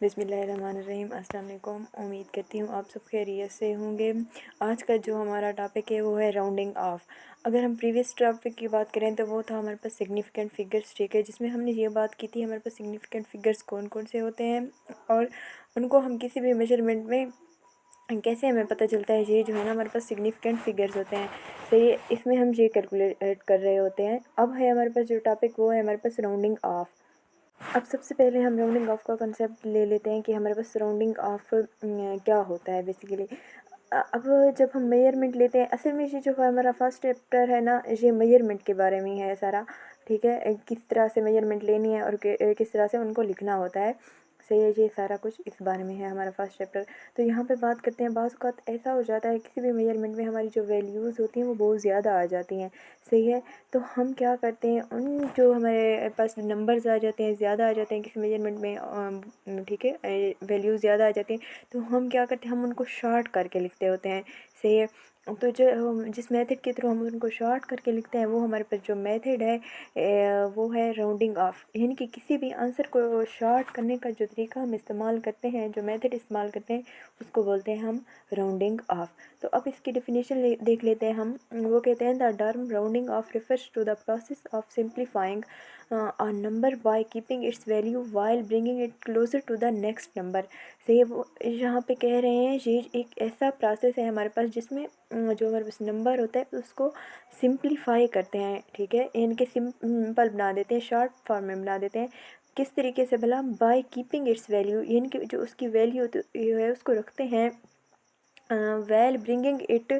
बिस्मिल्लाहिर्रहमानिर्रहीम। अस्सलाम वालेकुम। उम्मीद करती हूँ आप सब खैरियत से होंगे। आज का जो हमारा टॉपिक है वो है राउंडिंग ऑफ। अगर हम प्रीवियस टॉपिक की बात करें तो वो था हमारे पास सिग्निफिकेंट फिगर्स, ठीक है, जिसमें हमने ये बात की थी हमारे पास सिग्निफिकेंट फिगर्स कौन कौन से होते हैं और उनको हम किसी भी मेजरमेंट में कैसे हमें पता चलता है। ये जो है ना हमारे पास सिग्निफिकेंट फिगर्स होते हैं। सही है, इसमें हम ये कैलकुलेट कर रहे होते हैं। अब है हमारे पास जो टॉपिक वो है हमारे पास राउंडिंग ऑफ। अब सबसे पहले हम राउंडिंग ऑफ का कंसेप्ट ले लेते हैं कि हमारे पास राउंडिंग ऑफ क्या होता है बेसिकली। अब जब हम मेजरमेंट लेते हैं, असल में ये जो हमारा फर्स्ट चैप्टर है ना, ये मेजरमेंट के बारे में है सारा, ठीक है, किस तरह से मेजरमेंट लेनी है और किस तरह से उनको लिखना होता है। सही है, ये सारा कुछ इस बारे में है हमारा फर्स्ट चैप्टर। तो यहाँ पे बात करते हैं, बाज़ औक़ात ऐसा हो जाता है किसी भी मेजरमेंट में हमारी जो वैल्यूज़ होती हैं वो बहुत ज़्यादा आ जाती हैं। सही है, तो हम क्या करते हैं, उन जो हमारे पास नंबर्स आ जाते हैं, ज़्यादा आ जाते हैं किसी मेजरमेंट में, ठीक है, वैल्यूज़ ज़्यादा आ जाती हैं, तो हम क्या करते हैं, हम उनको शॉर्ट करके लिखते होते हैं। सही है, तो जो जिस मेथड के थ्रू हम उनको शॉर्ट करके लिखते हैं वो हमारे पास जो मेथड है वो है राउंडिंग ऑफ। यानी कि किसी भी आंसर को शॉर्ट करने का जो तरीका हम इस्तेमाल करते हैं, जो मेथड इस्तेमाल करते हैं, उसको बोलते हैं हम राउंडिंग ऑफ। तो अब इसकी डेफिनेशन देख लेते हैं हम। वो कहते हैं the term rounding off refers to the process of simplifying a number by keeping its value while bringing it closer to the next number। से वो यहाँ पे कह रहे हैं ये एक ऐसा प्रोसेस है हमारे पास जिसमें जो हमारे पास नंबर होता है उसको सिंप्लीफाई करते हैं, ठीक है, इनके सिंपल बना देते हैं, शॉर्ट फॉर्म में बना देते हैं। किस तरीके से भला? बाय कीपिंग इट्स वैल्यू, यानी कि जो उसकी वैल्यू है उसको रखते हैं well bringing it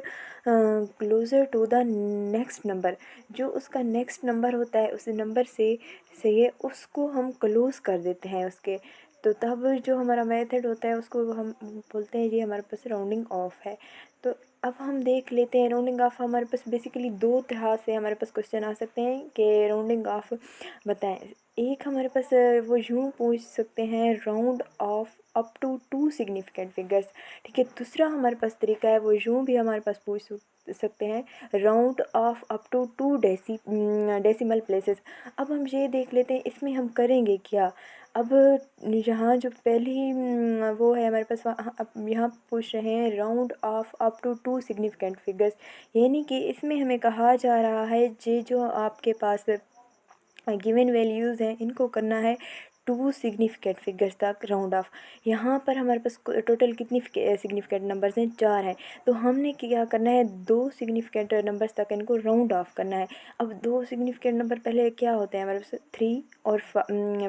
closer to the next number. जो उसका नेक्स्ट नंबर होता है उस नंबर से सही है, उसको हम क्लोज़ कर देते हैं उसके। तो तब जो हमारा मेथड होता है उसको हम बोलते हैं ये हमारे पास राउंडिंग ऑफ है। तो अब हम देख लेते हैं राउंडिंग ऑफ। हमारे पास बेसिकली दो तरह से हमारे पास क्वेश्चन आ सकते हैं कि राउंडिंग ऑफ बताएं। एक हमारे पास वो यूँ पूछ सकते हैं round off up to 2 significant figures, ठीक है। दूसरा हमारे पास तरीका है वो यूँ भी हमारे पास पूछ सकते हैं round off up to 2 decimal places. अब हम ये देख लेते हैं इसमें हम करेंगे क्या। अब यहाँ जो पहली वो है हमारे पास, अब यहाँ पूछ रहे हैं round off up to 2 significant figures, यानी कि इसमें हमें कहा जा रहा है ये जो आपके पास गिवन वैल्यूज़ हैं इनको करना है 2 सिग्निफिकेंट फिगर्स तक राउंड ऑफ। यहाँ पर हमारे पास टोटल कितनी सिग्निफिकेंट नंबर्स हैं? 4 हैं। तो हमने क्या करना है, 2 सिग्निफिकेंट नंबर्स तक इनको राउंड ऑफ करना है। अब 2 सिग्निफिकेंट नंबर पहले क्या होते हैं हमारे पास? 3 और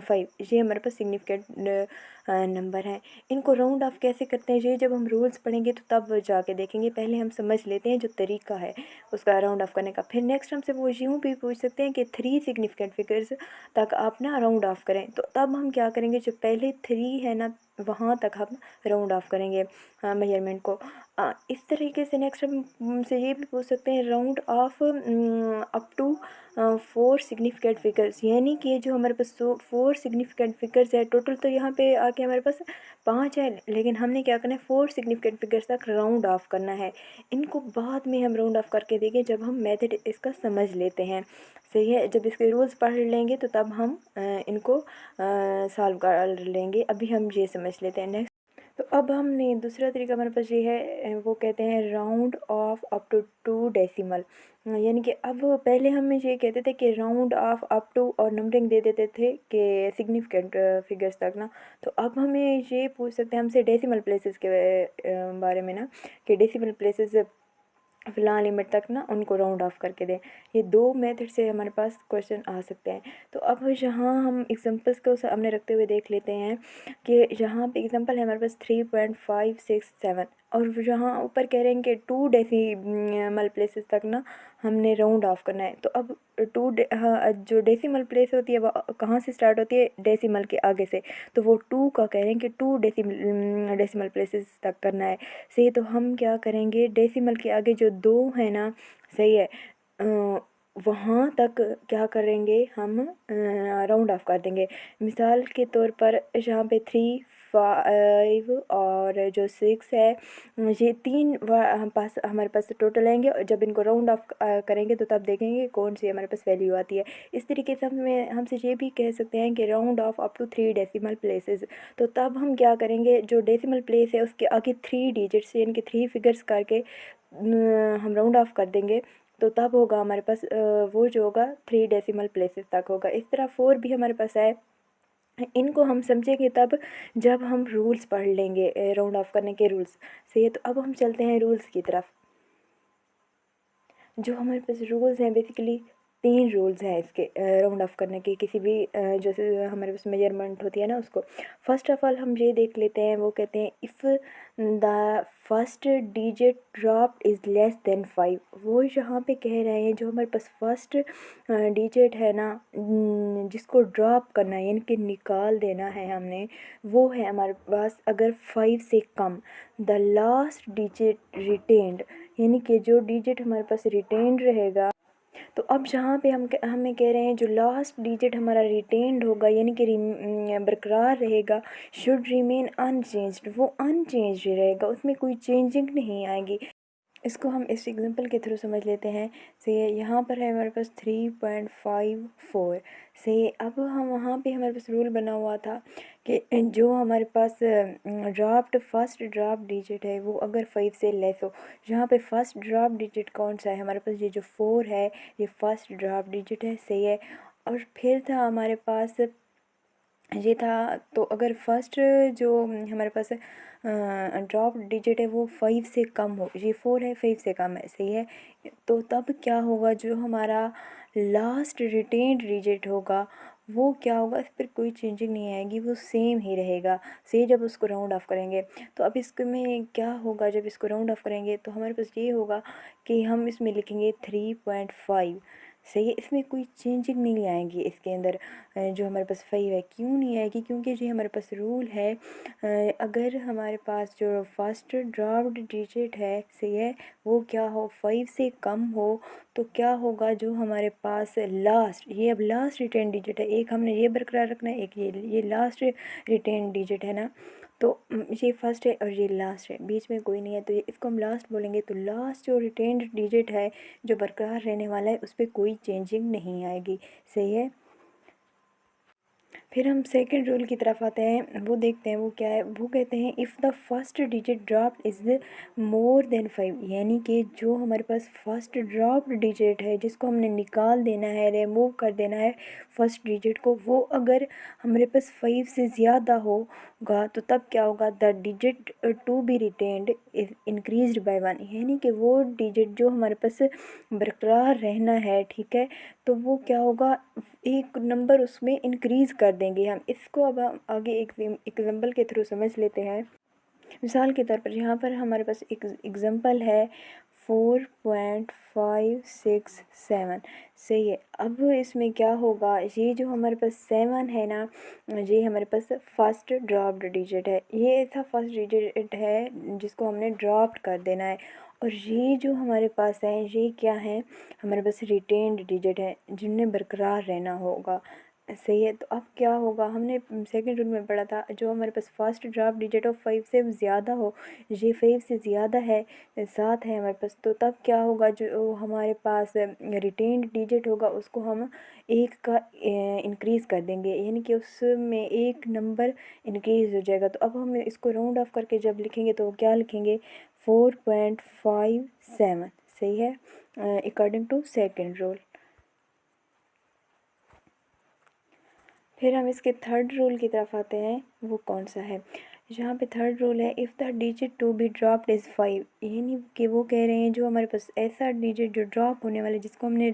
5, ये हमारे पास सिग्निफिकेंट नंबर हैं। इनको राउंड ऑफ कैसे करते हैं ये जब हम रूल्स पढ़ेंगे तो तब जाके देखेंगे। पहले हम समझ लेते हैं जो तरीका है उसका राउंड ऑफ करने का। फिर नेक्स्ट हमसे वो यूँ भी पूछ सकते हैं कि 3 सिग्निफिकेंट फिगर्स तक आप ना राउंड ऑफ करें। तो तब हम क्या करेंगे, जो पहले 3 है ना वहाँ तक हम राउंड ऑफ करेंगे मेजरमेंट को। इस तरीके से नेक्स्ट हमसे ये भी पूछ सकते हैं round off up to 4 significant figures, यानी कि जो हमारे पास 4 सिग्निफिकेंट फिगर्स है टोटल, तो यहाँ पे आके हमारे पास 5 है, लेकिन हमने क्या करना है 4 सिग्निफिकेंट फिगर्स तक राउंड ऑफ करना है। इनको बाद में हम राउंड ऑफ करके देंगे जब हम मेथड इसका समझ लेते हैं। सही है, जब इसके रूल्स पढ़ लेंगे तो तब हम इनको सॉल्व कर लेंगे। अभी हम ये समझ लेते हैं नेक्स्ट। तो अब हमने दूसरा तरीका हमारे पास ये है, वो कहते हैं round off up to 2 decimal. यानी कि अब पहले हम ये कहते थे कि राउंड ऑफ अप टू और नंबरिंग दे देते थे कि सिग्निफिकेंट फिगर्स तक ना। तो अब हमें ये पूछ सकते हैं हमसे डेसिमल प्लेसेस के बारे में ना, कि डेसिमल प्लेसेस फ़िलहाल लिमिट तक ना उनको राउंड ऑफ करके दें। ये 2 मेथड से हमारे पास क्वेश्चन आ सकते हैं। तो अब यहाँ हम एग्जांपल्स को सामने रखते हुए देख लेते हैं कि यहाँ पे एग्जांपल है हमारे पास 3.567 और यहाँ ऊपर कह रहे हैं कि 2 डेसिमल प्लेसेस तक ना हमने राउंड ऑफ करना है। तो अब हाँ, जो डेसिमल प्लेस होती है वो कहाँ से स्टार्ट होती है? डेसिमल के आगे से। तो वो 2 का कह रहे हैं कि 2 डेसिमल प्लेसेस तक करना है। सही, तो हम क्या करेंगे, डेसिमल के आगे जो 2 है ना, सही है, वहाँ तक क्या करेंगे हम राउंड ऑफ कर देंगे। मिसाल के तौर पर यहाँ पे 3, 5 और जो 6 है, ये 3 हम पास हमारे पास टोटल आएंगे, और जब इनको राउंड ऑफ करेंगे तो तब देखेंगे कौन सी हमारे पास वैल्यू आती है। इस तरीके से हमसे ये भी कह सकते हैं कि round off up to 3 decimal places. तो तब हम क्या करेंगे, जो डेसिमल प्लेस है उसके आगे 3 डिजिट्स यानी कि 3 फिगर्स करके हम राउंड ऑफ कर देंगे। तो तब होगा हमारे पास वो जो होगा 3 डेसिमल प्लेसेस तक होगा। इस तरह 4 भी हमारे पास है। इनको हम समझेंगे तब जब हम रूल्स पढ़ लेंगे, राउंड ऑफ करने के रूल्स से। तो अब हम चलते हैं रूल्स की तरफ। जो हमारे पास रूल्स हैं, बेसिकली 3 रूल्स हैं इसके राउंड ऑफ करने के, किसी भी जैसे हमारे पास मेजरमेंट होती है ना उसको। फर्स्ट ऑफ ऑल हम ये देख लेते हैं, वो कहते हैं if the first digit drop is less than 5। वो यहाँ पे कह रहे हैं जो हमारे पास फर्स्ट डिजिट है ना, जिसको ड्रॉप करना है यानी कि निकाल देना है हमने, वो है हमारे पास अगर 5 से कम। द लास्ट डिजिट रिटेन्ड यानी कि जो डिजिट हमारे पास रिटेन्ड रहेगा। तो अब जहाँ पे हमें कह रहे हैं जो लास्ट डिजिट हमारा रिटेन्ड होगा यानी कि बरकरार रहेगा, शुड रिमेन अनचेंज्ड, वो अनचेंज्ड रहेगा, उसमें कोई चेंजिंग नहीं आएगी। इसको हम इस एग्जांपल के थ्रू समझ लेते हैं। से यहाँ पर है हमारे पास 3.54 से। अब हम वहाँ पे हमारे पास रूल बना हुआ था कि जो हमारे पास फर्स्ट ड्राफ्ट डिजिट है वो अगर 5 से लेस हो। यहाँ पे फर्स्ट ड्राफ्ट डिजिट कौन सा है हमारे पास, ये जो 4 है ये फर्स्ट ड्राफ्ट डिजिट है, सही है। और फिर था हमारे पास ये था, तो अगर फर्स्ट जो हमारे पास ड्रॉप डिजिट है वो 5 से कम हो, ये 4 है 5 से कम है, सही है। तो तब क्या होगा, जो हमारा लास्ट रिटेन्ड डिजिट होगा वो क्या होगा, इस पर कोई चेंजिंग नहीं आएगी, वो सेम ही रहेगा, सही। जब उसको राउंड ऑफ करेंगे तो अब इसमें क्या होगा, जब इसको राउंड ऑफ करेंगे तो हमारे पास ये होगा कि हम इसमें लिखेंगे 3.5, सही है। इसमें कोई चेंजिंग नहीं आएगी इसके अंदर। जो हमारे पास 5 है, क्यों नहीं आएगी, क्योंकि जो हमारे पास रूल है अगर हमारे पास जो फर्स्ट ड्राफ्ट डिजिट है, सही है, वो क्या हो 5 से कम हो, तो क्या होगा, जो हमारे पास लास्ट, ये अब लास्ट रिटेन डिजिट है, एक हमने ये बरकरार रखना है, एक ये लास्ट रिटेन डिजिट है ना। तो ये फर्स्ट है और ये लास्ट है, बीच में कोई नहीं है, तो ये इसको हम लास्ट बोलेंगे। तो लास्ट जो रिटेन्ड डिजिट है जो बरकरार रहने वाला है उस पर कोई चेंजिंग नहीं आएगी, सही है। फिर हम सेकंड रूल की तरफ आते हैं, वो देखते हैं वो क्या है। वो कहते हैं if the first digit drop is more than 5, यानी कि जो हमारे पास फर्स्ट ड्रॉप डिजिट है जिसको हमने निकाल देना है, रिमूव कर देना है फर्स्ट डिजिट को, वो अगर हमारे पास 5 से ज़्यादा होगा तो तब क्या होगा, the digit to be retained is increased by 1, यानी कि वो डिजिट जो हमारे पास बरकरार रहना है, ठीक है, तो वो क्या होगा, एक नंबर उसमें इंक्रीज़ कर देंगे हम। इसको अब हम आगे एक एग्जांपल के थ्रू समझ लेते हैं। मिसाल के तौर पर यहाँ पर हमारे पास एक एग्जांपल है 4.567, सही है। अब इसमें क्या होगा, ये जो हमारे पास 7 है ना, ये हमारे पास फर्स्ट ड्रॉप्ड डिजिट है, ये ऐसा फर्स्ट डिजिट है जिसको हमने ड्रॉप्ड कर देना है। और ये जो हमारे पास है ये क्या है, हमारे पास रिटेन्ड डिजिट है जिनमें बरकरार रहना होगा, सही है। तो अब क्या होगा, हमने सेकंड रूल में पढ़ा था जो हमारे पास फर्स्ट ड्राफ्ट डिजिट ऑफ 5 से ज़्यादा हो, ये 5 से ज़्यादा है, 7 है हमारे पास, तो तब क्या होगा, जो हमारे पास रिटेन्ड डिजिट होगा उसको हम एक का इंक्रीज़ कर देंगे, यानी कि उसमें एक नंबर इंक्रीज़ हो जाएगा। तो अब हम इसको राउंड ऑफ करके जब लिखेंगे तो क्या लिखेंगे, 4.57, सही है, अकॉर्डिंग टू सेकंड रूल। फिर हम इसके थर्ड रूल की तरफ आते हैं, वो कौन सा है, यहाँ पे थर्ड रूल है if the digit to be dropped is 5, यानी कि वो कह रहे हैं जो हमारे पास ऐसा डिजिट जो ड्रॉप होने वाले जिसको हमने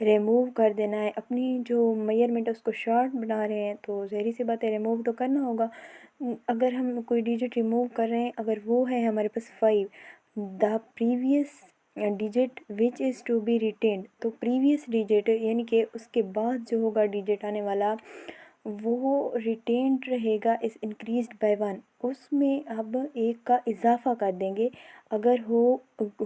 रिमूव कर देना है, अपनी जो मेजरमेंट है उसको शॉर्ट बना रहे हैं, तो ज़ाहिर सी बात है रिमूव तो करना होगा। अगर हम कोई डिजिट रिमूव कर रहे हैं, अगर वो है हमारे पास 5, the previous digit which is to be retained, तो प्रीवियस डिजिट यानी कि उसके बाद जो होगा डिजिट आने वाला वो रिटेन्ड रहेगा इस इंक्रीज्ड बाय 1, उसमें अब एक का इजाफा कर देंगे। अगर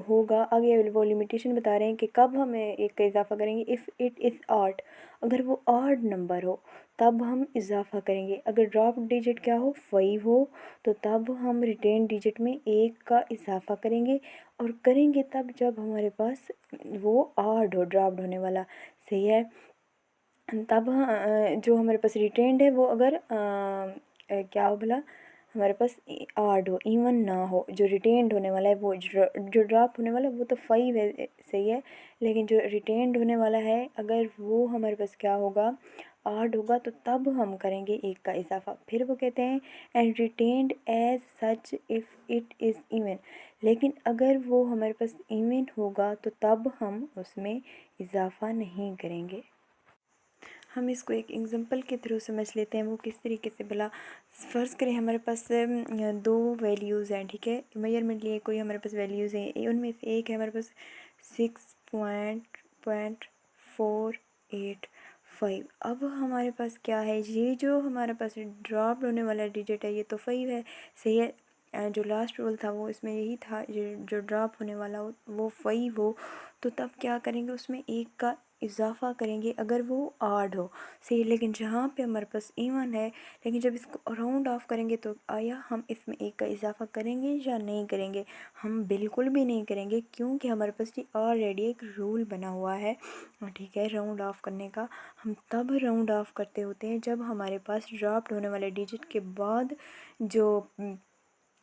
होगा आगे वो लिमिटेशन बता रहे हैं कि कब हम एक का इजाफा करेंगे, इफ़ इट इज़ ऑड, अगर वो ऑड नंबर हो तब हम इजाफ़ा करेंगे। अगर ड्रॉप डिजिट क्या हो 5 हो तो तब हम रिटेन डिजिट में 1 का इजाफ़ा करेंगे, और करेंगे तब जब हमारे पास वो ऑड हो, ड्रॉप्ड होने वाला। सही है। तब जो हमारे पास रिटेन्ड है वो अगर क्या हो भला, हमारे पास ऑड हो, इवन ना हो। जो रिटेन्ड होने वाला है वो जो ड्रॉप होने वाला है वो तो 5 है। सही है। लेकिन जो रिटेन्ड होने वाला है अगर वो हमारे पास क्या होगा, ऑड होगा, तो तब हम करेंगे 1 का इजाफ़ा। फिर वो कहते हैं and retained as such if it is even. लेकिन अगर वो हमारे पास इवन होगा तो तब हम उसमें इजाफ़ा नहीं करेंगे। हम इसको एक एग्जांपल के थ्रू समझ लेते हैं। वो किस तरीके से भला, फ़र्ज़ करें हमारे पास 2 वैल्यूज़ हैं, ठीक है। मेजरमेंट लिए कोई हमारे पास वैल्यूज़ हैं, उनमें से एक है हमारे पास 6.485। अब हमारे पास क्या है, ये जो हमारे पास ड्रॉप होने वाला डिजिट है ये तो 5 है। सही है। जो लास्ट रूल था वो इसमें यही था, जो ड्रॉप होने वाला हो वो 5 हो तो तब क्या करेंगे, उसमें 1 का इजाफ़ा करेंगे अगर वो ऑड हो। सही। लेकिन जहाँ पे हमारे पास इवन है, लेकिन जब इसको राउंड ऑफ करेंगे तो आया हम इसमें 1 का इजाफ़ा करेंगे या नहीं करेंगे? हम बिल्कुल भी नहीं करेंगे, क्योंकि हमारे पास ये ऑलरेडी एक रूल बना हुआ है, ठीक है, राउंड ऑफ करने का। हम तब राउंड ऑफ करते होते हैं जब हमारे पास ड्रॉप्ड होने वाले डिजिट के बाद जो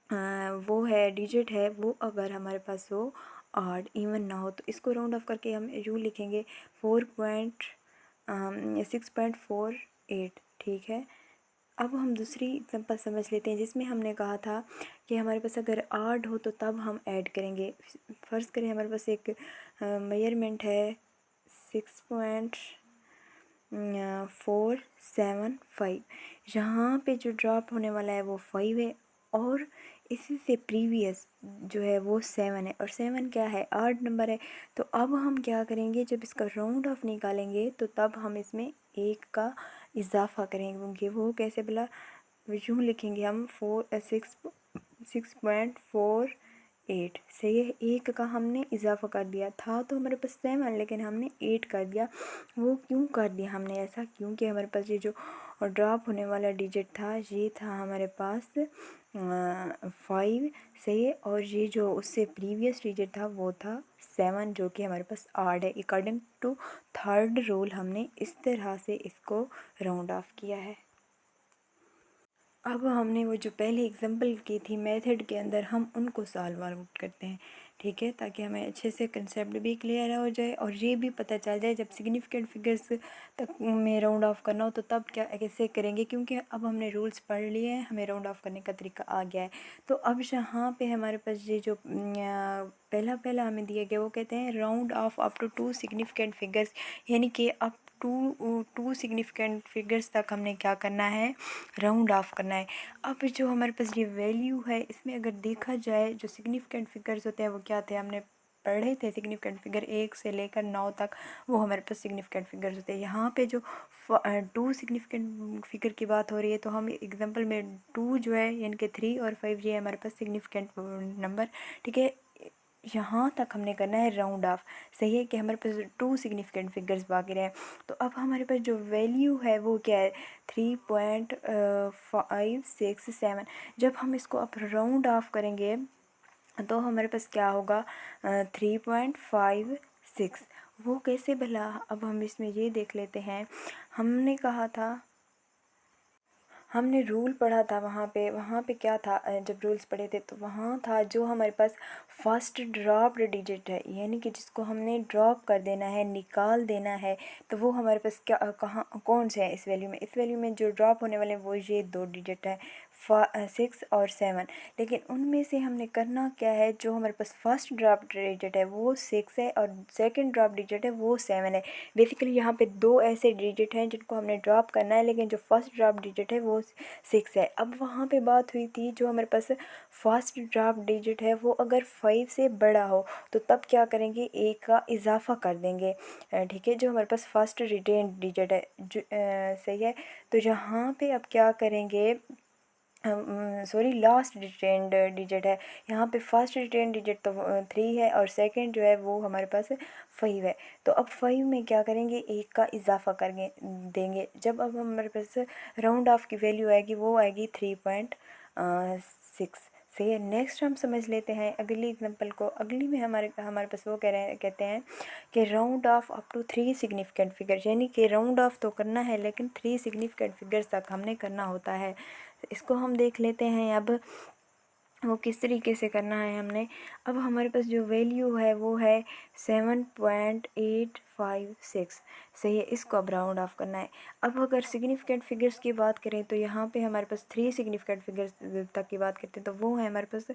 वो है डिजिट है वो अगर हमारे पास वो ऑड इवन ना हो, तो इसको राउंड ऑफ करके हम यूँ लिखेंगे 6.48। ठीक है। अब हम दूसरी एग्जांपल समझ लेते हैं जिसमें हमने कहा था कि हमारे पास अगर ऑड हो तो तब हम ऐड करेंगे। फ़र्ज़ करें हमारे पास एक मेजरमेंट है 6.475। यहाँ पे जो ड्रॉप होने वाला है वो 5 है, और इसी से प्रीवियस जो है वो 7 है, और 7 क्या है, ऑड नंबर है। तो अब हम क्या करेंगे, जब इसका राउंड ऑफ निकालेंगे तो तब हम इसमें 1 का इजाफ़ा करेंगे। वो कैसे भला, यूँ लिखेंगे हम 6.48। सही है। 1 का हमने इजाफ़ा कर दिया था तो हमारे पास 7, लेकिन हमने 8 कर दिया। वो क्यों कर दिया हमने ऐसा, क्योंकि हमारे पास ये जो ड्रॉप होने वाला डिजिट था ये था हमारे पास 5। सही है। और ये जो उससे प्रीवियस डिजिट था वो था 7, जो कि हमारे पास ऑड है। अकॉर्डिंग टू थर्ड रूल हमने इस तरह से इसको राउंड ऑफ किया है। अब हमने वो जो पहले एग्जांपल की थी मेथड के अंदर, हम उनको सॉल्व आउट करते हैं, ठीक है, ताकि हमें अच्छे से कंसेप्ट भी क्लियर हो जाए और ये भी पता चल जाए जब सिग्निफिकेंट फिगर्स तक में राउंड ऑफ करना हो तो तब क्या कैसे करेंगे। क्योंकि अब हमने रूल्स पढ़ लिए हैं, हमें राउंड ऑफ करने का तरीका आ गया है। तो अब यहाँ पे हमारे पास ये जो पहला हमें दिया गया वो कहते हैं round off up to 2 significant figures, यानी कि अप टू सिग्निफिकेंट फिगर्स तक हमने क्या करना है, राउंड ऑफ करना है। अब जो हमारे पास ये वैल्यू है इसमें अगर देखा जाए जो सिग्निफिकेंट फिगर्स होते हैं वो क्या थे, हमने पढ़े थे सिग्निफिकेंट फिगर 1 से लेकर 9 तक वो हमारे पास सिग्निफिकेंट फिगर्स होते हैं। यहाँ पे जो 2 सिग्निफिकेंट फिगर की बात हो रही है तो हम एग्जांपल में 2 जो है यानी कि 3 और 5 ये हमारे पास सिग्निफिकेंट नंबर, ठीक है, यहाँ तक हमने करना है राउंड ऑफ। सही है कि हमारे पास 2 सिग्निफिकेंट फिगर्स बाकी रहे। तो अब हमारे पास जो वैल्यू है वो क्या है, 3.567। जब हम इसको अब राउंड ऑफ करेंगे तो हमारे पास क्या होगा, 3.56। वो कैसे भला, अब हम इसमें ये देख लेते हैं। हमने कहा था, हमने रूल पढ़ा था वहाँ पे क्या था, जब रूल्स पढ़े थे तो वहाँ था जो हमारे पास फर्स्ट ड्रॉप्ड डिजिट है, यानी कि जिसको हमने ड्रॉप कर देना है, निकाल देना है, तो वो हमारे पास क्या कहाँ कौन से हैं इस वैल्यू में। इस वैल्यू में जो ड्रॉप होने वाले हैं वो ये 2 डिजिट है, 6 और 7। लेकिन उनमें से हमने करना क्या है, जो हमारे पास फर्स्ट ड्रॉप डिजिट है वो 6 है और सेकंड ड्रॉप डिजिट है वो 7 है। बेसिकली यहाँ पे 2 ऐसे डिजिट हैं जिनको हमने ड्रॉप करना है, लेकिन जो फर्स्ट ड्रॉप डिजिट है वो 6 है। अब वहाँ पे बात हुई थी जो हमारे पास फर्स्ट ड्रॉप डिजिट है वो अगर 5 से बड़ा हो तो तब क्या करेंगे, 1 का इजाफा कर देंगे, ठीक है, जो हमारे पास फर्स्ट रिटेन डिजिट है। सही है। तो यहाँ पे अब क्या करेंगे, सॉरी लास्ट रिटेन्ड डिजिट है। यहाँ पे फर्स्ट रिटेन्ड डिजिट तो 3 है और सेकंड जो है वो हमारे पास 5 है। तो अब 5 में क्या करेंगे, एक का इजाफा करेंगे देंगे। जब अब हमारे पास राउंड ऑफ की वैल्यू आएगी वो आएगी 3.6। सही है। नेक्स्ट हम समझ लेते हैं अगली एग्जांपल को। अगली में हमारे हमारे पास वो कहते हैं कि round off up to 3 significant figure, यानी कि राउंड ऑफ तो करना है लेकिन 3 सिग्निफिकेंट फिगर्स तक हमने करना होता है। इसको हम देख लेते हैं अब वो किस तरीके से करना है हमने। अब हमारे पास जो वैल्यू है वो है 7.856। सही है। इसको अब राउंड ऑफ करना है। अब अगर सिग्निफिकेंट फिगर्स की बात करें तो यहाँ पे हमारे पास 3 सिग्निफिकेंट फिगर्स तक की बात करते हैं तो वो है हमारे पास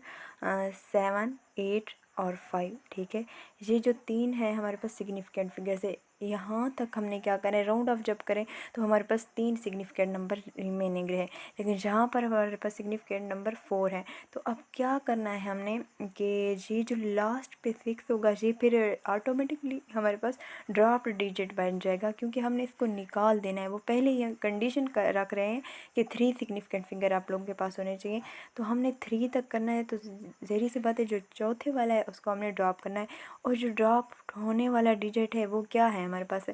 7, 8 और 5। ठीक है। ये जो 3 है हमारे पास सिग्निफिकेंट फिगर्स है। यहाँ तक हमने क्या करें, राउंड ऑफ जब करें तो हमारे पास 3 सिग्निफिकेंट नंबर रिमेनिंग रहे, लेकिन यहाँ पर हमारे पास सिग्निफिकेंट नंबर 4 है। तो अब क्या करना है हमने कि ये जो लास्ट पे 6 होगा ये फिर ऑटोमेटिकली हमारे पास ड्रॉप डिजिट बन जाएगा, क्योंकि हमने इसको निकाल देना है। वो पहले ही कंडीशन रख रहे हैं कि 3 सिग्निफिकेंट फिगर आप लोगों के पास होने चाहिए, तो हमने 3 तक करना है। तो ज़हरी सी बात है, जो चौथे वाला है उसको हमने ड्रॉप करना है, और जो ड्रॉप होने वाला डिजिट है वो क्या है हमारे पास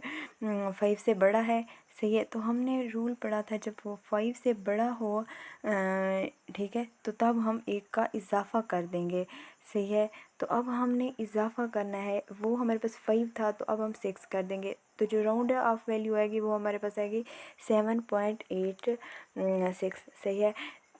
5 से बड़ा है। सही है। तो हमने रूल पढ़ा था जब वो 5 से बड़ा हो, ठीक है, तो तब हम एक का इजाफा कर देंगे। सही है। तो अब हमने इजाफा करना है, वो हमारे पास 5 था तो अब हम 6 कर देंगे। तो जो राउंड ऑफ वैल्यू आएगी वो हमारे पास आएगी 7.86। सही है।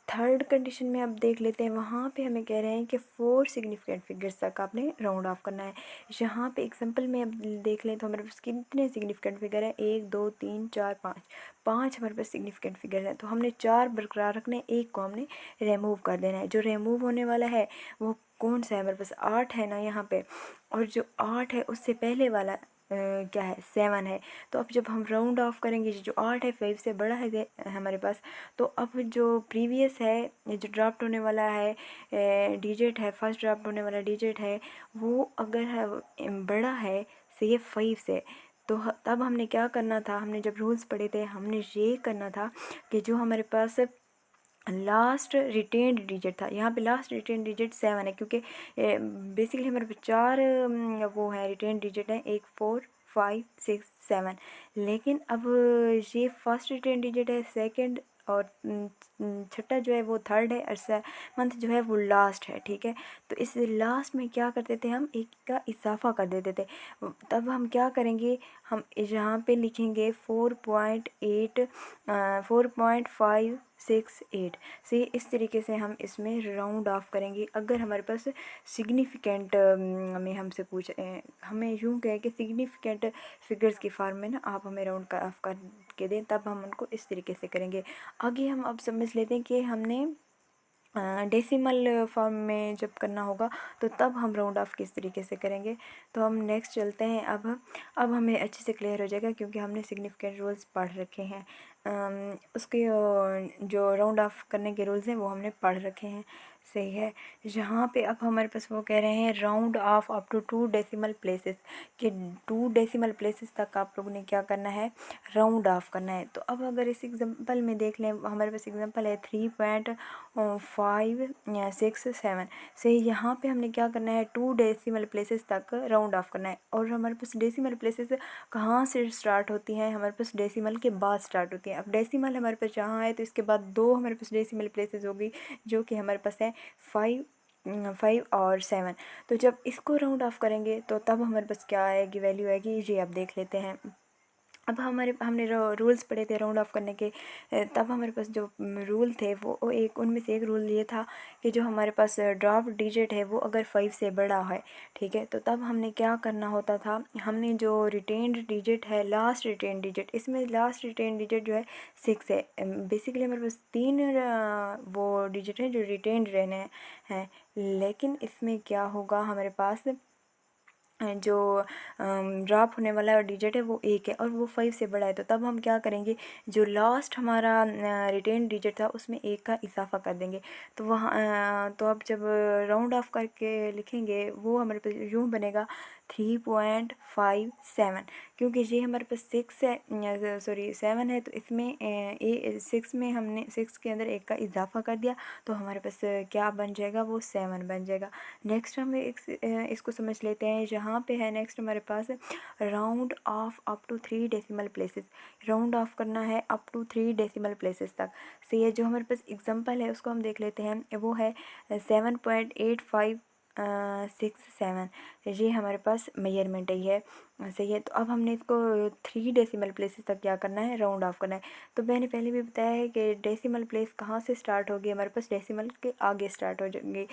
थर्ड कंडीशन में अब देख लेते हैं, वहाँ पे हमें कह रहे हैं कि 4 सिग्निफिकेंट फिगर्स तक आपने राउंड ऑफ करना है। यहाँ पे एग्जांपल में अब देख लें तो हमारे पास कितने सिग्निफिकेंट फिगर है, 1 2 3 4 5 हमारे पास सिग्निफिकेंट फिगर है। तो हमने 4 बरकरार रखने, एक को हमने रिमूव कर देना है। जो रिमूव होने वाला है वो कौन सा है, हमारे पास 8 है ना यहाँ पे, और जो 8 है उससे पहले वाला क्या है, 7 है। तो अब जब हम राउंड ऑफ करेंगे, जो 8 है 5 से बड़ा है हमारे पास, तो अब जो प्रीवियस है, जो ड्राफ्ट होने वाला है डिजिट है, फर्स्ट ड्राफ्ट होने वाला डिजिट है, वो अगर है बड़ा है से 5 से, तो तब हमने क्या करना था, हमने जब रूल्स पढ़े थे हमने ये करना था कि जो हमारे पास लास्ट रिटेन्ड डिजिट था, यहाँ पे लास्ट रिटेन्ड डिजिट 7 है, क्योंकि बेसिकली हमारे पास 4 वो है रिटेन्ड डिजिट है, 1 4 5 6 7। लेकिन अब ये फर्स्ट रिटेन्ड डिजिट है, सेकंड और छठा जो है वो थर्ड है, और सेवंथ जो है वो लास्ट है। ठीक है। तो इस लास्ट में क्या करते थे, हम एक का इजाफा कर देते थे। तब हम क्या करेंगे, हम यहाँ पे लिखेंगे 4.8 4.568 से, इस तरीके से हम इसमें राउंड ऑफ करेंगे। अगर हमारे पास सिग्निफिकेंट में हमसे पूछ हमें यूँ कहे कि सिग्निफिकेंट फिगर्स की फॉर्म में ना आप हमें राउंड ऑफ करके दें, तब हम उनको इस तरीके से करेंगे। आगे हम अब समझ लेते हैं कि हमने डेसिमल फॉर्म में जब करना होगा तो तब हम राउंड ऑफ किस तरीके से करेंगे। तो हम नेक्स्ट चलते हैं। अब हमें अच्छे से क्लियर हो जाएगा, क्योंकि हमने सिग्निफिकेंट रूल्स पढ़ रखे हैं। उसके जो राउंड ऑफ करने के रूल्स हैं वो हमने पढ़ रखे हैं। सही है। यहाँ पे अब हमारे पास वो कह रहे हैं round off up to 2 decimal places, कि 2 डेसिमल प्लेसेस तक आप लोगों ने क्या करना है, राउंड ऑफ करना है। तो अब अगर इस एग्जांपल में देख लें, हमारे पास एग्जांपल है 3.567 से, यहाँ पे हमने क्या करना है, 2 डेसिमल प्लेसेस तक राउंड ऑफ करना है। और हमारे पास डेसिमल प्लेसेस कहाँ से स्टार्ट होती हैं, हमारे पास डेसिमल के बाद स्टार्ट होती हैं। अब डेसिमल हमारे पास जहाँ है तो इसके बाद 2 हमारे पास डेसिमल प्लेसेस होगी, जो कि हमारे पास है 5 और 7। तो जब इसको राउंड ऑफ करेंगे तो तब हमारे पास क्या आएगी, वैल्यू आएगी, ये आप देख लेते हैं। अब हमने रूल्स पढ़े थे राउंड ऑफ करने के, तब हमारे पास जो रूल थे वो एक, उनमें से एक रूल ये था कि जो हमारे पास ड्रॉप डिजिट है वो अगर 5 से बड़ा है, ठीक है, तो तब हमने क्या करना होता था, हमने जो रिटेन्ड डिजिट है, लास्ट रिटेन्ड डिजिट, इसमें लास्ट रिटेन्ड डिजिट जो है 6 है। बेसिकली हमारे पास 3 वो डिजिट है जो रिटेन्ड रहने हैं, लेकिन इसमें क्या होगा, हमारे पास जो ड्रॉप होने वाला डिजिट है वो 1 है और वो 5 से बड़ा है। तो तब हम क्या करेंगे, जो लास्ट हमारा रिटेन डिजिट था उसमें 1 का इजाफा कर देंगे। तो वहाँ तो अब जब राउंड ऑफ करके लिखेंगे वो हमारे पास यूँ बनेगा 3.57, क्योंकि ये हमारे पास 6 है, सॉरी 7 है, तो इसमें 6 में हमने 6 के अंदर एक का इजाफा कर दिया तो हमारे पास क्या बन जाएगा, वो 7 बन जाएगा। नेक्स्ट हम इसको समझ लेते हैं। यहाँ पे है नेक्स्ट हमारे पास round off up to 3 decimal places. Round off करना है अप टू 3 डेसिमल प्लेसेस तक। सही है। जो हमारे पास एग्जांपल है उसको हम देख लेते हैं। वो है 7.8567। ये हमारे पास मेजरमेंट ही है। सही है। तो अब हमने इसको 3 डेसिमल प्लेसेस तक क्या करना है, राउंड ऑफ करना है। तो मैंने पहले भी बताया है कि डेसिमल प्लेस कहाँ से स्टार्ट होगी, हमारे पास डेसिमल के आगे स्टार्ट हो जाएंगे।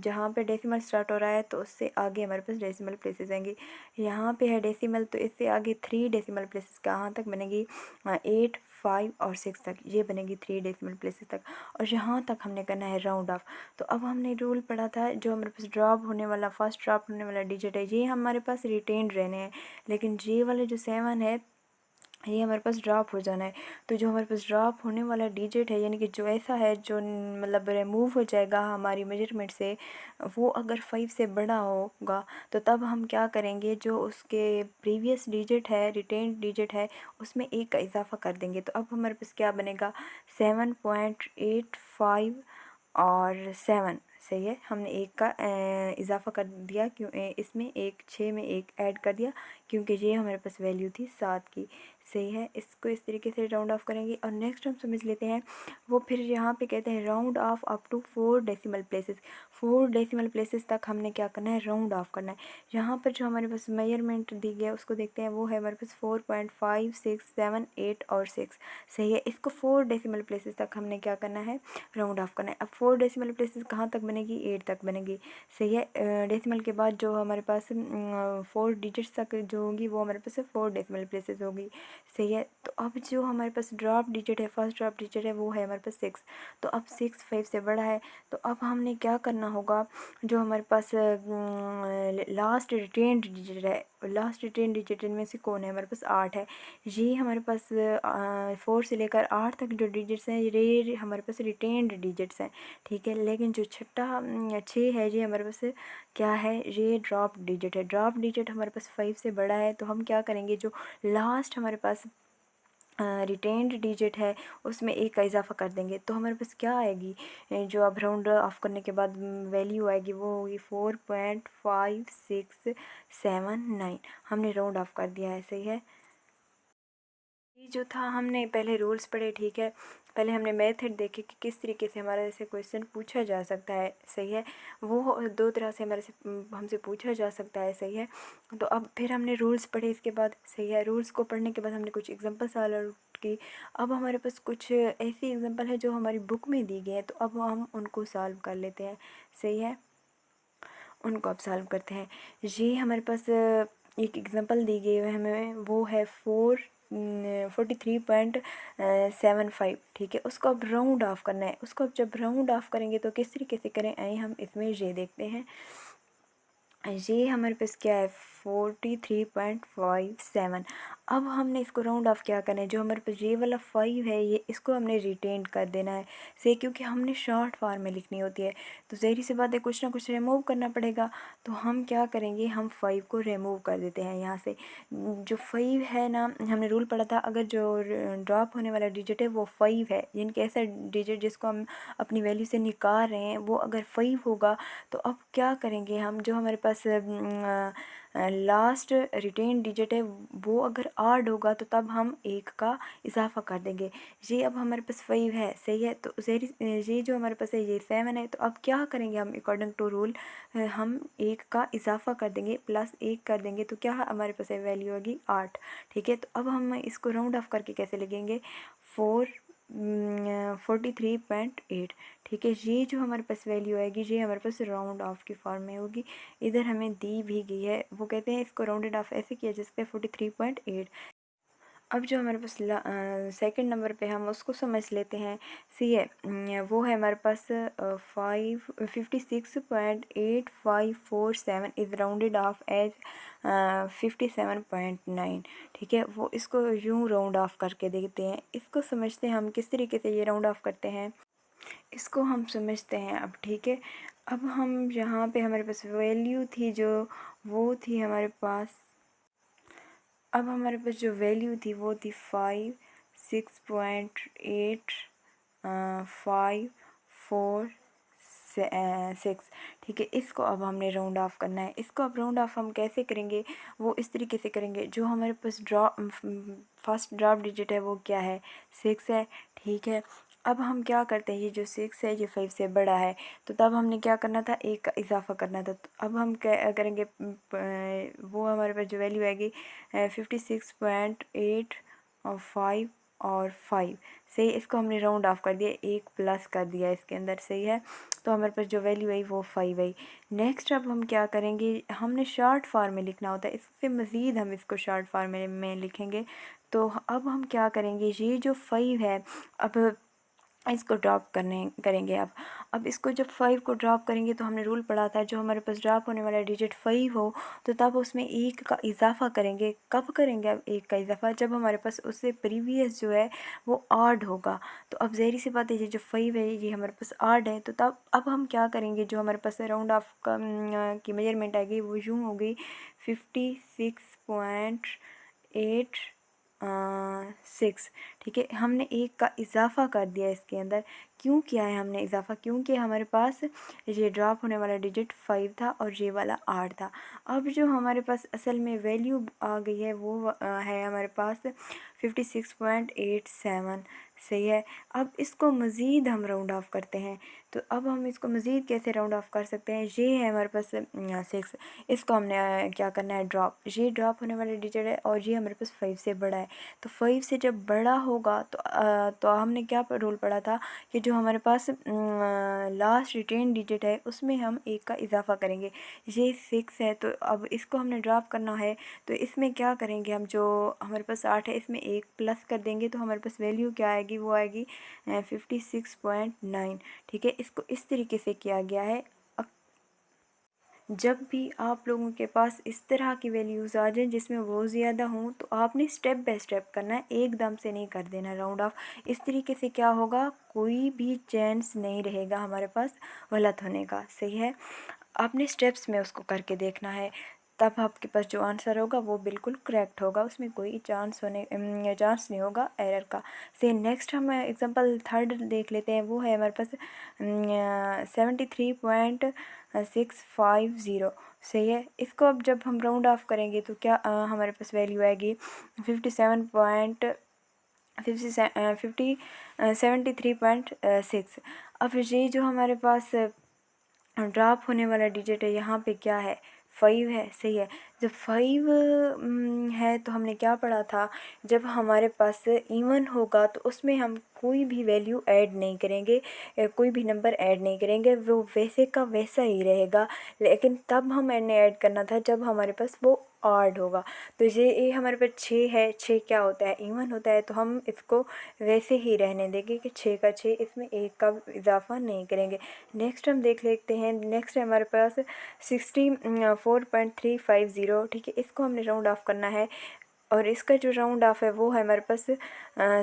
जहाँ पे डेसिमल स्टार्ट हो रहा है तो उससे आगे हमारे पास डेसिमल प्लेसेस आएंगी। यहाँ पे है डेसिमल, तो इससे आगे 3 डेसिमल प्लेसेस कहाँ तक बनेगी, 8, 5 और 6 तक ये बनेगी 3 डेसिमल प्लेसेस तक। और यहाँ तक हमने करना है राउंड ऑफ। तो अब हमने रूल पढ़ा था, जो हमारे पास ड्रॉप होने वाला, फर्स्ट ड्रॉप होने वाला डिजिट है, ये हमारे पास रिटेन रहने हैं। लेकिन ये वाले जो 7 है ये हमारे पास ड्रॉप हो जाना है। तो जो हमारे पास ड्रॉप होने वाला डिजिट है, यानी कि जो ऐसा है जो मतलब रिमूव हो जाएगा हमारी मेजरमेंट से, वो अगर 5 से बड़ा होगा तो तब हम क्या करेंगे, जो उसके प्रीवियस डिजिट है, रिटेन डिजिट है, उसमें एक का इजाफा कर देंगे। तो अब हमारे पास क्या बनेगा, 7.85 और 7। सही है। हमने एक का इजाफा कर दिया, क्यों इसमें एक 6 में एक ऐड कर दिया, क्योंकि ये हमारे पास वैल्यू थी 7 की। सही है। इसको इस तरीके से राउंड ऑफ करेंगे। और नेक्स्ट हम समझ लेते हैं, वो फिर यहाँ पे कहते हैं round off up to 4 decimal places. 4 decimal places तक हमने क्या करना है, राउंड ऑफ करना है। यहाँ पर जो हमारे पास मेजरमेंट दी गया उसको देखते हैं। वो है हमारे पास 4.5, 6, 7, 8 और 6। सही है। इसको 4 डेसिमल प्लेसेस तक हमने क्या करना है, राउंड ऑफ करना है। अब 4 डेसिमल प्लेसेस कहाँ तक बनेगी, 8 तक बनेगी। सही है। डेसिमल के बाद जो हमारे पास 4 डिजिट्स तक जो होगी वो हमारे पास 4 डेसिमल प्लेसेस होगी। सही है। तो अब जो हमारे पास ड्रॉप डिजिट है, फर्स्ट ड्रॉप डिजिट है, वो है हमारे पास 6। तो अब 6 5 से बड़ा है, तो अब हमने क्या करना होगा, जो हमारे पास लास्ट रिटेन डिजिट है, लास्ट रिटेन डिजिट इनमें से कौन है, हमारे पास 8 है। ये हमारे पास 4 से लेकर 8 तक जो डिजिट्स हैं ये हमारे पास रिटेन्ड डिजिट्स हैं। ठीक है। लेकिन जो छठा 6 है, ये हमारे पास क्या है, ये ड्रॉप डिजिट है। ड्रॉप डिजिट हमारे पास 5 से बड़ा है, तो हम क्या करेंगे, जो लास्ट हमारे पास रिटेन्ड डिजिट है उसमें एक का इजाफा कर देंगे। तो हमारे पास क्या आएगी, जो अब राउंड ऑफ करने के बाद वैल्यू आएगी वो होगी 4.5679। हमने राउंड ऑफ कर दिया है। सही है। ये जो था हमने पहले रूल्स पढ़े। ठीक है। पहले हमने मेथड देखे कि किस तरीके से हमारे से क्वेश्चन पूछा जा सकता है। सही है। वो 2 तरह से हमारे से हमसे पूछा जा सकता है। सही है। तो अब फिर हमने रूल्स पढ़े इसके बाद। सही है। रूल्स को पढ़ने के बाद हमने कुछ एग्जांपल सॉल्व की। अब हमारे पास कुछ ऐसी एग्जांपल है जो हमारी बुक में दी गई है, तो अब हम उनको सॉल्व कर लेते हैं। सही है। उनको अब सॉल्व करते हैं। ये हमारे पास एक एग्जांपल दी गई है हमें, वो है 43.75। ठीक है। उसको अब राउंड ऑफ करना है। उसको अब जब राउंड ऑफ करेंगे तो किस तरीके से करें, आइए हम इसमें ये देखते हैं। ये हमारे पास क्या है, 43.57। अब हमने इसको राउंड ऑफ क्या करना है, जो हमारे पास ये वाला 5 है, ये इसको हमने रिटेन कर देना है। से क्योंकि हमने शॉर्ट फॉर्म में लिखनी होती है, तो ज़ाहिर सी बात है कुछ ना कुछ रिमूव करना पड़ेगा। तो हम क्या करेंगे, हम 5 को रिमूव कर देते हैं यहाँ से। जो 5 है ना, हमने रूल पढ़ा था, अगर जो ड्रॉप होने वाला डिजिट है वो 5 है, यानी कि ऐसा डिजिट जिसको हम अपनी वैल्यू से निकाल रहे हैं वो अगर 5 होगा, तो अब क्या करेंगे हम, जो हमारे पास लास्ट रिटेन डिजिट है वो अगर 8 होगा तो तब हम एक का इजाफा कर देंगे। ये अब हमारे पास 5 है। सही है। तो ये जो हमारे पास है ये 7 है। तो अब क्या करेंगे हम, अकॉर्डिंग टू रूल हम एक का इजाफा कर देंगे, प्लस 1 कर देंगे, तो क्या हमारे पास वैल्यू होगी 8। ठीक है। तो अब हम इसको राउंड ऑफ करके कैसे लिखेंगे, 43.8। ठीक है। ये जो हमारे पास वैल्यू आएगी ये हमारे पास राउंड ऑफ की फॉर्म में होगी। इधर हमें दी भी गई है, वो कहते हैं इसको राउंडेड ऑफ ऐसे किया जा सकता है 43.8। अब जो हमारे पास सेकंड नंबर पे हम उसको समझ लेते हैं। सी है, वो है हमारे पास 56.8547 इज़ राउंडेड ऑफ एज 57.9। ठीक है। वो इसको यूँ राउंड ऑफ करके देखते हैं। इसको समझते हैं हम किस तरीके से ये राउंड ऑफ करते हैं। इसको हम समझते हैं अब, ठीक है। अब हम यहाँ पे हमारे पास वैल्यू थी जो, वो थी हमारे पास, अब हमारे पास जो वैल्यू थी वो थी 5, 6.8, 5, 4, 6, ठीक है। इसको अब हमने राउंड ऑफ करना है। इसको अब राउंड ऑफ हम कैसे करेंगे, वो इस तरीके से करेंगे, जो हमारे पास फर्स्ट ड्रॉप डिजिट है वो क्या है, 6 है, ठीक है। अब हम क्या करते हैं, ये जो 6 है ये 5 से बड़ा है, तो तब हमने क्या करना था, एक का इजाफा करना था। तो अब हम क्या करेंगे, वो हमारे पास जो वैल्यू आएगी 56.8 और 5 और 5, सही। इसको हमने राउंड ऑफ कर दिया, एक प्लस कर दिया इसके अंदर, सही है। तो हमारे पास जो वैल्यू आई वो 5 आई। नेक्स्ट अब हम क्या करेंगे, हमने शॉर्ट फॉर्म में लिखना होता है, इससे मज़ीद हम इसको शॉर्ट फॉर्म में लिखेंगे। तो अब हम क्या करेंगे, ये जो 5 है, अब इसको ड्रॉप करेंगे। अब इसको जब 5 को ड्रॉप करेंगे तो हमने रूल पढ़ा था, जो हमारे पास ड्रॉप होने वाला डिजिट 5 हो तो तब उसमें एक का इजाफा करेंगे। कब करेंगे अब एक का इजाफा, जब हमारे पास उससे प्रीवियस जो है वो ऑड होगा। तो अब ज़ाहिर सी बात है, ये जो 5 है ये हमारे पास ऑड है, तो तब अब हम क्या करेंगे, जो हमारे पास राउंड ऑफ की मेजरमेंट आएगी वो यूँ हो गई 56.8 6, ठीक है। हमने एक का इजाफा कर दिया इसके अंदर। क्यों किया है हमने इजाफा, क्योंकि हमारे पास ये ड्रॉप होने वाला डिजिट 5 था और ये वाला 8 था। अब जो हमारे पास असल में वैल्यू आ गई है वो है हमारे पास 56.87, सही है। अब इसको मज़ीद हम राउंड ऑफ करते हैं, तो अब हम इसको मज़ीद कैसे राउंड ऑफ कर सकते हैं, ये है हमारे पास 6, इसको हमने क्या करना है, ड्रॉप, ये ड्रॉप होने वाला डिजिट है और ये हमारे पास 5 से बड़ा है। तो 5 से जब बड़ा होगा तो हमने क्या रूल पढ़ा था कि जो हमारे पास लास्ट रिटेन डिजिट है उसमें हम एक का इजाफा करेंगे। ये 6 है, तो अब इसको हमने ड्रॉप करना है, तो इसमें क्या करेंगे हम, जो हमारे पास 8 है इसमें एक प्लस कर देंगे, तो हमारे पास वैल्यू क्या आएगी, वो आएगी 56.9, ठीक है। इसको इस तरीके से किया गया है। जब भी आप लोगों के पास इस तरह की वैल्यूज़ आ जाएं जिसमें वो ज़्यादा हों, तो आपने स्टेप बाय स्टेप करना है, एकदम से नहीं कर देना राउंड ऑफ। इस तरीके से क्या होगा, कोई भी चांस नहीं रहेगा हमारे पास गलत होने का, सही है। आपने स्टेप्स में उसको करके देखना है, तब आपके पास जो आंसर होगा वो बिल्कुल करेक्ट होगा, उसमें कोई चांस नहीं होगा एरर का। से नेक्स्ट हम एग्जांपल थर्ड देख लेते हैं, वो है हमारे पास 73.650, सही है। इसको अब जब हम राउंड ऑफ करेंगे तो क्या हमारे पास वैल्यू आएगी 73.6। अब ये जो हमारे पास ड्रॉप होने वाला डिजिट है, यहाँ पे क्या है, 5 है, सही है। जब 5 है तो हमने क्या पढ़ा था, जब हमारे पास इवन होगा तो उसमें हम कोई भी वैल्यू ऐड नहीं करेंगे, कोई भी नंबर ऐड नहीं करेंगे, वो वैसे का वैसा ही रहेगा। लेकिन तब हमने ऐड करना था जब हमारे पास वो ऑड होगा। तो ये हमारे पास 6 है, 6 क्या होता है, इवन होता है, तो हम इसको वैसे ही रहने देंगे कि 6 का 6, इसमें एक का इजाफा नहीं करेंगे। नेक्स्ट हम देख लेते हैं, नेक्स्ट है हमारे पास 64.350, ठीक है। इसको हमने राउंड ऑफ करना है और इसका जो राउंड ऑफ है वो है हमारे पास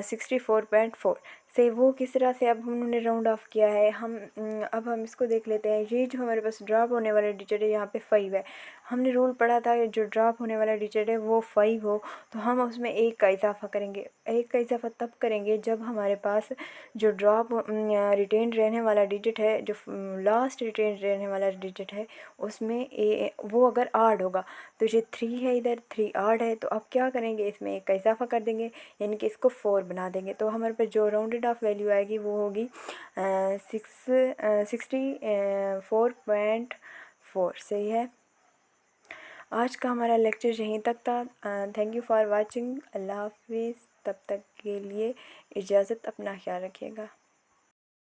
64.4 से। वो किस तरह से अब उन्होंने राउंड ऑफ किया है, अब हम इसको देख लेते हैं। ये जो हमारे पास ड्रॉप होने वाला डिजिट है यहाँ पे 5 है, हमने रूल पढ़ा था जो ड्रॉप होने वाला डिजिट है वो 5 हो तो हम उसमें एक का इजाफा करेंगे। एक का इजाफा तब करेंगे जब हमारे पास जो ड्रॉप रिटेन रहने वाला डिजिट है, जो लास्ट रिटेन रहने वाला डिजिट है, उसमें वो अगर आड होगा। तो ये 3 है, इधर 3 आड है, तो अब क्या करेंगे, इसमें एक का इजाफा कर देंगे, यानी कि इसको 4 बना देंगे। तो हमारे पास जो राउंडेड ऑफ वैल्यू आएगी वो होगी 64.4, सही है। आज का हमारा लेक्चर यहीं तक था। Thank you for watching. अल्लाह हाफिज़। तब तक के लिए इजाज़त, अपना ख्याल रखिएगा।